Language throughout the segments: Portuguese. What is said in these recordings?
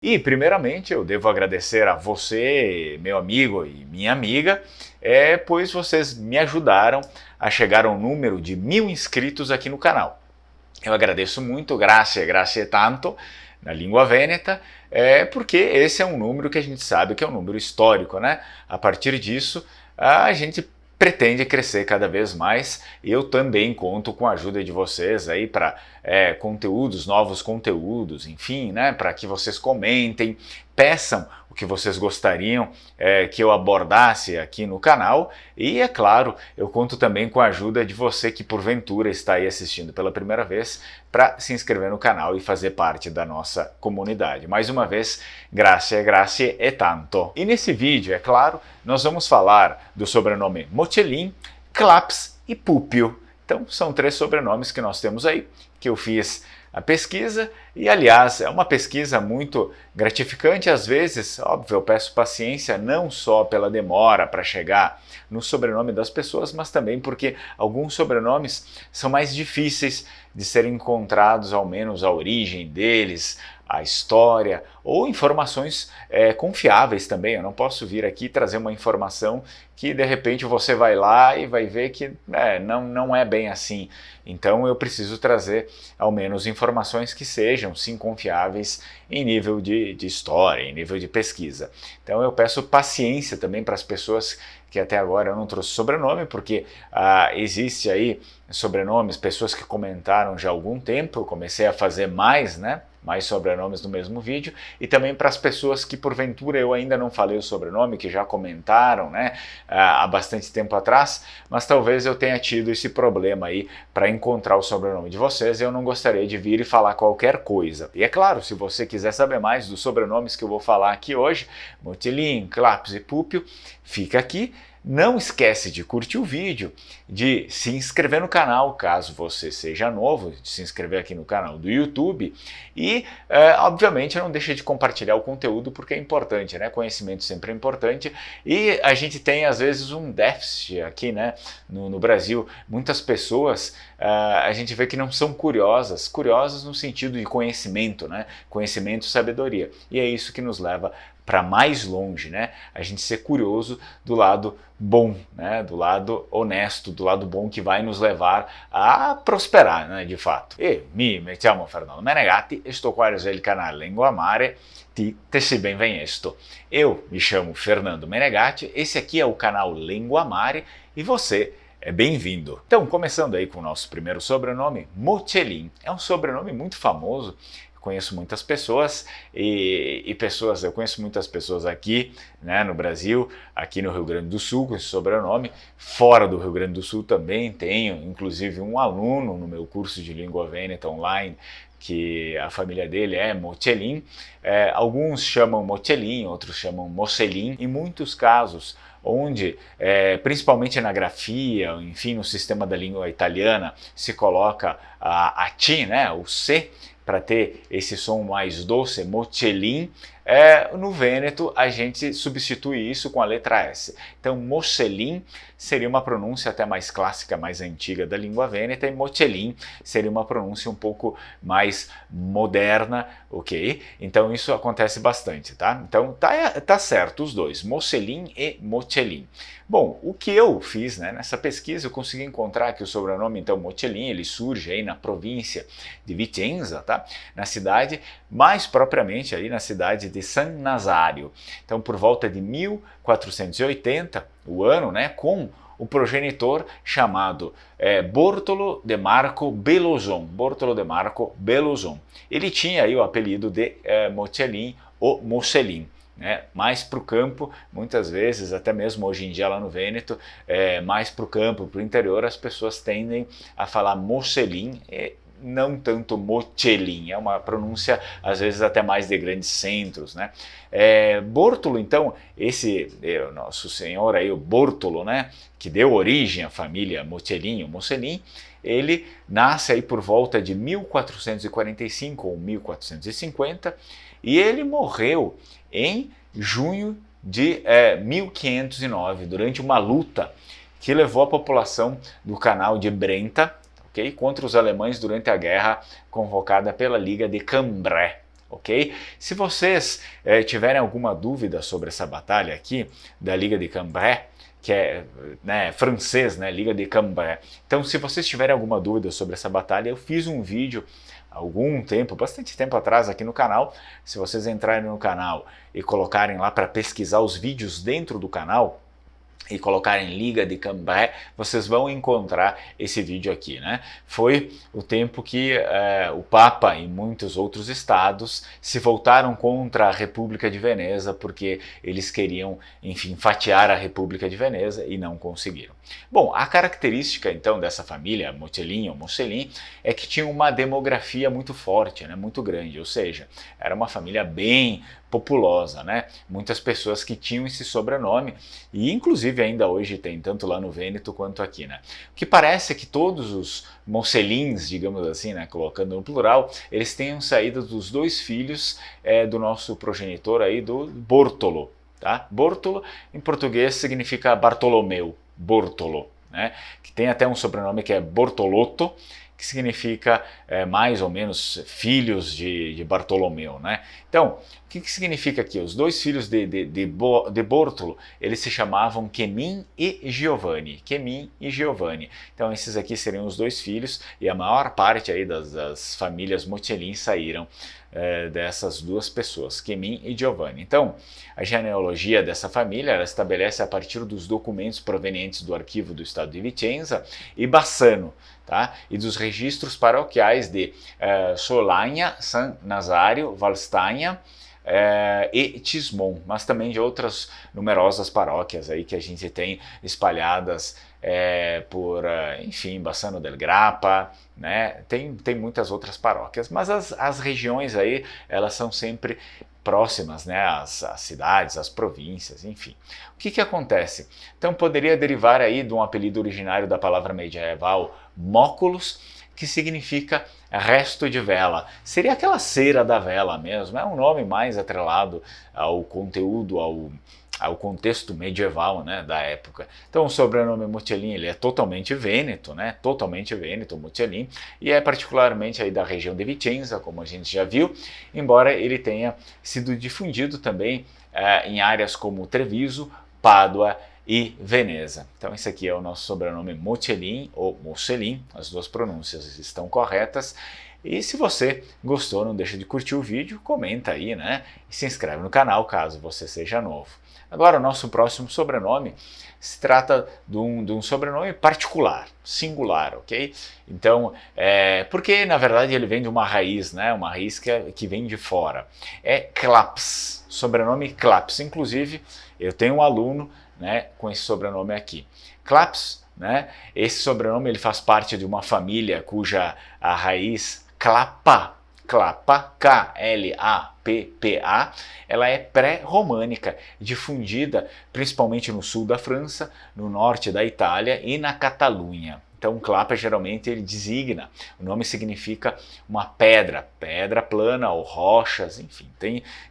E, primeiramente, eu devo agradecer a você, meu amigo e minha amiga, pois vocês me ajudaram a chegar ao número de 1000 inscritos aqui no canal. Eu agradeço muito, grazie tanto, na língua vêneta, porque esse é um número que a gente sabe que é um número histórico, né? A partir disso, a gente pretende crescer cada vez mais. Eu também conto com a ajuda de vocês aí para conteúdos, novos conteúdos, enfim, né, para que vocês comentem, peçam o que vocês gostariam que eu abordasse aqui no canal e, é claro, eu conto também com a ajuda de você que porventura está aí assistindo pela primeira vez para se inscrever no canal e fazer parte da nossa comunidade. Mais uma vez, grazie e tanto. E nesse vídeo, é claro, nós vamos falar do sobrenome Mocelin, Claps e Pupio. Então, são 3 sobrenomes que nós temos aí, que eu fiz a pesquisa e, aliás, é uma pesquisa muito gratificante. Às vezes, óbvio, eu peço paciência não só pela demora para chegar no sobrenome das pessoas, mas também porque alguns sobrenomes são mais difíceis de serem encontrados, ao menos a origem deles, a história ou informações confiáveis também. Eu não posso vir aqui trazer uma informação que de repente você vai lá e vai ver que não é bem assim. Então eu preciso trazer ao menos informações que sejam sim confiáveis em nível de história, em nível de pesquisa. Então eu peço paciência também para as pessoas que até agora eu não trouxe sobrenome, porque existe aí sobrenomes, pessoas que comentaram já há algum tempo, eu comecei a fazer mais, né? Mais sobrenomes no mesmo vídeo, e também para as pessoas que porventura eu ainda não falei o sobrenome, que já comentaram, né, há bastante tempo atrás, mas talvez eu tenha tido esse problema aí para encontrar o sobrenome de vocês. Eu não gostaria de vir e falar qualquer coisa. E é claro, se você quiser saber mais dos sobrenomes que eu vou falar aqui hoje, Mocelin, Claps e Pupio, fica aqui. Não esquece de curtir o vídeo, de se inscrever no canal, caso você seja novo, de se inscrever aqui no canal do YouTube e, obviamente, não deixe de compartilhar o conteúdo porque é importante, né? Conhecimento sempre é importante e a gente tem, às vezes, um déficit aqui, né? No Brasil, muitas pessoas, a gente vê que não são curiosas no sentido de conhecimento, né? Conhecimento e sabedoria. E é isso que nos leva para mais longe, né? A gente ser curioso do lado bom, né? Do lado honesto, do lado bom que vai nos levar a prosperar, né? De fato. E mi chiamo Fernando Menegatti, estou qua il canale Lingua Mare, te si benvenuto. Eu me chamo Fernando Menegatti, esse aqui é o canal Lingua Mare e você é bem-vindo. Então, começando aí com o nosso primeiro sobrenome, Mocelin. É um sobrenome muito famoso. Conheço muitas pessoas eu conheço muitas pessoas aqui, né, no Brasil, aqui no Rio Grande do Sul com esse sobrenome, fora do Rio Grande do Sul também tenho, inclusive um aluno no meu curso de língua vêneta online, que a família dele é Mocelin, alguns chamam Mocelin, outros chamam Mocelin, em muitos casos onde, principalmente na grafia, enfim, no sistema da língua italiana, se coloca a T, né, o C, para ter esse som mais doce, Mocelin, no vêneto a gente substitui isso com a letra S. Então, Mocelin seria uma pronúncia até mais clássica, mais antiga da língua vêneta, e Mocelin seria uma pronúncia um pouco mais moderna, ok? Então, isso acontece bastante, tá? Então, tá certo os dois, Mocelin e Mocelin. Bom, o que eu fiz, né, nessa pesquisa, eu consegui encontrar que o sobrenome, então, Mocelin, ele surge aí na província de Vicenza, tá? Na cidade, mais propriamente aí na cidade de San Nazario. Então, por volta de 1480, o ano, né, com o progenitor chamado Bortolo de Marco Belloson. Bortolo de Marco Belloson. Ele tinha aí o apelido de Mocelin ou Mocelin. Né, mais para o campo, muitas vezes, até mesmo hoje em dia lá no Vêneto, mais para o campo, para o interior, as pessoas tendem a falar Mocelin, não tanto Mocelin, é uma pronúncia às vezes até mais de grandes centros, né? Bortolo, então, esse nosso senhor aí, o Bortolo, né, que deu origem à família Mocelin, ou Mocelin, ele nasce aí por volta de 1445 ou 1450 e ele morreu em junho de 1509, durante uma luta que levou a população do canal de Brenta, okay, contra os alemães durante a guerra convocada pela Liga de Cambrai. ok? Se vocês tiverem alguma dúvida sobre essa batalha aqui da Liga de Cambrai, que é francês, né, Liga de Cambrai. Então, se vocês tiverem alguma dúvida sobre essa batalha, eu fiz um vídeo há algum tempo, bastante tempo atrás aqui no canal. Se vocês entrarem no canal e colocarem lá para pesquisar os vídeos dentro do canal, e colocarem Liga de Cambrai, vocês vão encontrar esse vídeo aqui, né? Foi o tempo que o Papa e muitos outros estados se voltaram contra a República de Veneza porque eles queriam, enfim, fatiar a República de Veneza e não conseguiram. Bom, a característica então dessa família, Mocelin ou Mocelin, é que tinha uma demografia muito forte, né? Muito grande, ou seja, era uma família bem populosa, né? Muitas pessoas que tinham esse sobrenome e inclusive ainda hoje tem, tanto lá no Vêneto quanto aqui, né? O que parece é que todos os Mocelins, digamos assim, né, colocando no plural, eles tenham saído dos dois filhos do nosso progenitor aí, do Bortolo, tá? Bortolo em português significa Bartolomeu, Bortolo, né? Que tem até um sobrenome que é Bortolotto, que significa mais ou menos filhos de Bartolomeu, né? Então, o que significa aqui? Os dois filhos de Bortolo, eles se chamavam Chemin e Giovanni. Chemin e Giovanni. Então, esses aqui seriam os dois filhos e a maior parte aí das famílias Mocelin saíram dessas duas pessoas, Chemin e Giovanni. Então, a genealogia dessa família ela estabelece a partir dos documentos provenientes do arquivo do estado de Vicenza e Bassano, tá? E dos registros paroquiais de Solagna, San Nazario, Valstagna e Tismon, mas também de outras numerosas paróquias aí que a gente tem espalhadas por, enfim, Bassano del Grappa, né? Tem muitas outras paróquias, mas as regiões aí, elas são sempre próximas, né, às cidades, às províncias, enfim. O que acontece? Então poderia derivar aí de um apelido originário da palavra medieval móculos, que significa resto de vela. Seria aquela cera da vela mesmo, é um nome mais atrelado ao conteúdo, ao contexto medieval, né, da época. Então o sobrenome Mocelin ele é totalmente vêneto, né, totalmente vêneto, Mocelin, e é particularmente aí da região de Vicenza, como a gente já viu, embora ele tenha sido difundido também em áreas como Treviso, Pádua e Veneza. Então esse aqui é o nosso sobrenome Mocelin ou Mocelin, as duas pronúncias estão corretas. E se você gostou, não deixa de curtir o vídeo, comenta aí, né, e se inscreve no canal caso você seja novo. Agora o nosso próximo sobrenome se trata de um sobrenome particular, singular, ok? Então, porque na verdade ele vem de uma raiz, né? Uma raiz que vem de fora. É Claps, sobrenome Claps. Inclusive, eu tenho um aluno, né, com esse sobrenome aqui. Claps, né? Esse sobrenome ele faz parte de uma família cuja a raiz Clapa, K-L-A-P-P-A, ela é pré-românica, difundida principalmente no sul da França, no norte da Itália e na Catalunha. Então, clapa geralmente ele designa, o nome significa uma pedra, pedra plana ou rochas, enfim.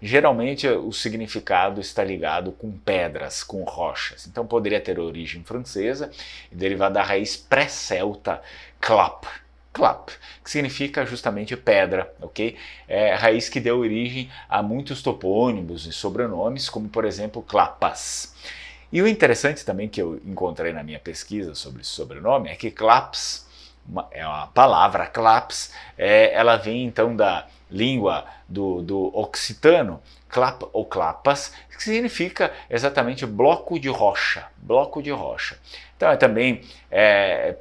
Geralmente o significado está ligado com pedras, com rochas. Então poderia ter origem francesa e derivar da raiz pré-celta clap, que significa justamente pedra, ok? É a raiz que deu origem a muitos topônimos e sobrenomes, como por exemplo Clapas. E o interessante também que eu encontrei na minha pesquisa sobre esse sobrenome é que Claps, é uma palavra Claps, ela vem então da língua do occitano, clap ou clapas, que significa exatamente bloco de rocha, bloco de rocha. Então também,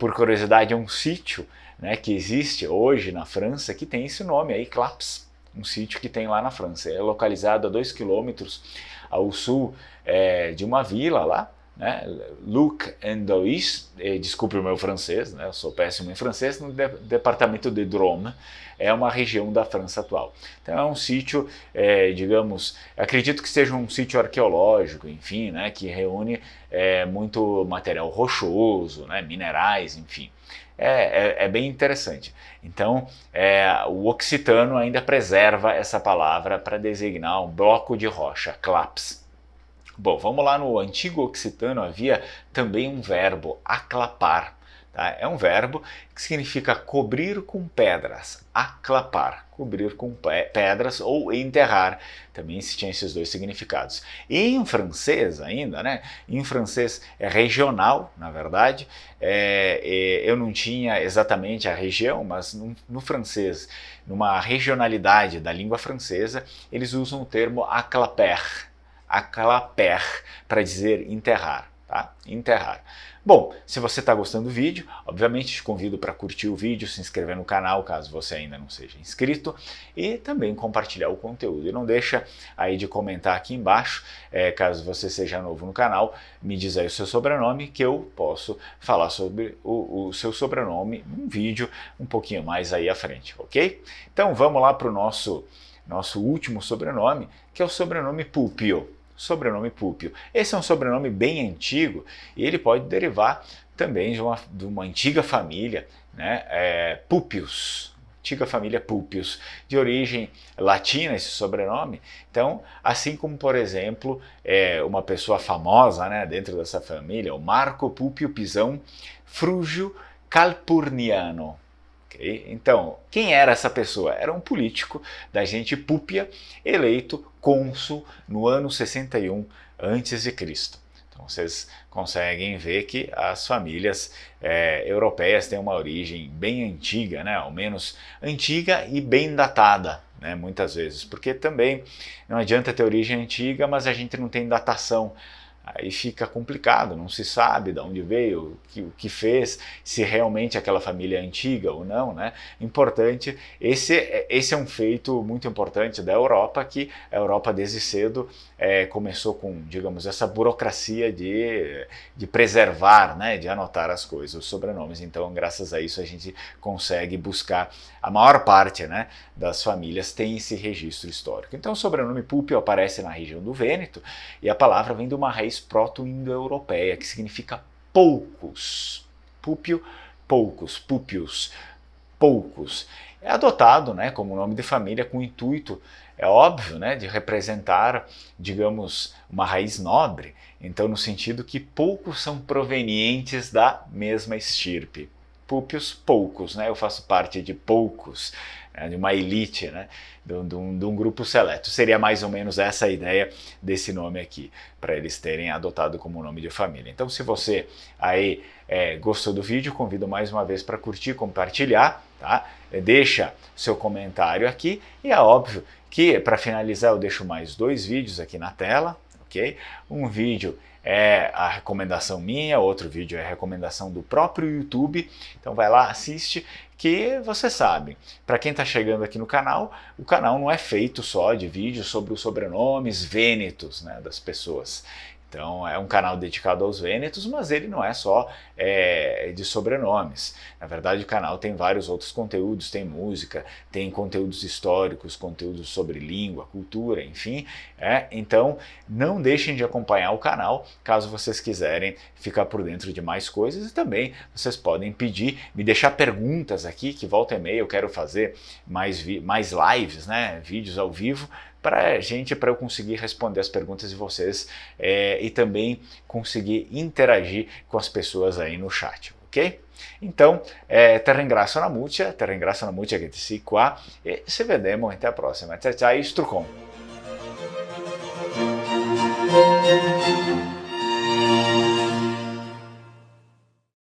por curiosidade, é um sítio, né, que existe hoje na França que tem esse nome aí, Claps, um sítio que tem lá na França. É localizado a 2 quilômetros ao sul de uma vila lá, né, Luc-en-Dois, desculpe o meu francês, né, eu sou péssimo em francês, no departamento de Drôme, é uma região da França atual. Então é um sítio, digamos, acredito que seja um sítio arqueológico, enfim, né, que reúne muito material rochoso, né, minerais, enfim. É bem interessante. Então, o occitano ainda preserva essa palavra para designar um bloco de rocha, claps. Bom, vamos lá, no antigo occitano havia também um verbo, aclapar. Tá? É um verbo que significa cobrir com pedras, aclapar, cobrir com pedras ou enterrar, também tinha esses dois significados. E em francês ainda, né? Em francês é regional, na verdade, eu não tinha exatamente a região, mas no francês, numa regionalidade da língua francesa, eles usam o termo aclaper, para dizer enterrar, tá? Enterrar. Bom, se você está gostando do vídeo, obviamente te convido para curtir o vídeo, se inscrever no canal caso você ainda não seja inscrito e também compartilhar o conteúdo. E não deixa aí de comentar aqui embaixo, caso você seja novo no canal, me diz aí o seu sobrenome que eu posso falar sobre o seu sobrenome num vídeo um pouquinho mais aí à frente, ok? Então vamos lá para o nosso último sobrenome, que é o sobrenome Pupio. Sobrenome Púpio. Esse é um sobrenome bem antigo e ele pode derivar também de uma antiga família, né, Pupius, antiga família Pupius, de origem latina esse sobrenome. Então, assim como, por exemplo, uma pessoa famosa, né, dentro dessa família, o Marco Pupio Pisão Frugio Calpurniano. Okay? Então, quem era essa pessoa? Era um político da gente Púpia, eleito cônsul no ano 61 a.C. Então vocês conseguem ver que as famílias europeias têm uma origem bem antiga, né? Ao menos antiga e bem datada, né? Muitas vezes, porque também não adianta ter origem antiga, mas a gente não tem datação. Aí fica complicado, não se sabe de onde veio, o que fez, se realmente aquela família é antiga ou não, né? Importante, esse é um feito muito importante da Europa, que a Europa desde cedo começou com, digamos, essa burocracia de preservar, né, de anotar as coisas, os sobrenomes. Então, graças a isso, a gente consegue buscar, a maior parte, né, das famílias tem esse registro histórico. Então, o sobrenome Púpio aparece na região do Vêneto e a palavra vem de uma raiz proto-indo-europeia, que significa poucos. Púpio, poucos, púpios, poucos. É adotado, né, como nome de família com o intuito, é óbvio, né, de representar, digamos, uma raiz nobre. Então, no sentido que poucos são provenientes da mesma estirpe. Púpios, poucos, né? Eu faço parte de poucos, de uma elite, né? De um grupo seleto. Seria mais ou menos essa a ideia desse nome aqui, para eles terem adotado como nome de família. Então, se você aí gostou do vídeo, convido mais uma vez para curtir, compartilhar, tá? Deixa seu comentário aqui e é óbvio que, para finalizar, eu deixo mais 2 vídeos aqui na tela, ok? Um vídeo é a recomendação minha, outro vídeo é a recomendação do próprio YouTube, então vai lá, assiste, que você sabe, para quem está chegando aqui no canal, o canal não é feito só de vídeos sobre os sobrenomes vênetos, né, das pessoas. Então é um canal dedicado aos vênetos, mas ele não é só de sobrenomes. Na verdade o canal tem vários outros conteúdos, tem música, tem conteúdos históricos, conteúdos sobre língua, cultura, enfim. Então não deixem de acompanhar o canal caso vocês quiserem ficar por dentro de mais coisas e também vocês podem pedir, me deixar perguntas aqui, que volta e meia eu quero fazer mais lives, né, vídeos ao vivo, para eu conseguir responder as perguntas de vocês e também conseguir interagir com as pessoas aí no chat, ok? Então, te ringrazio na muccia che ti sei qua e ci vediamo até a próxima. Ciao, ciao, Strucon!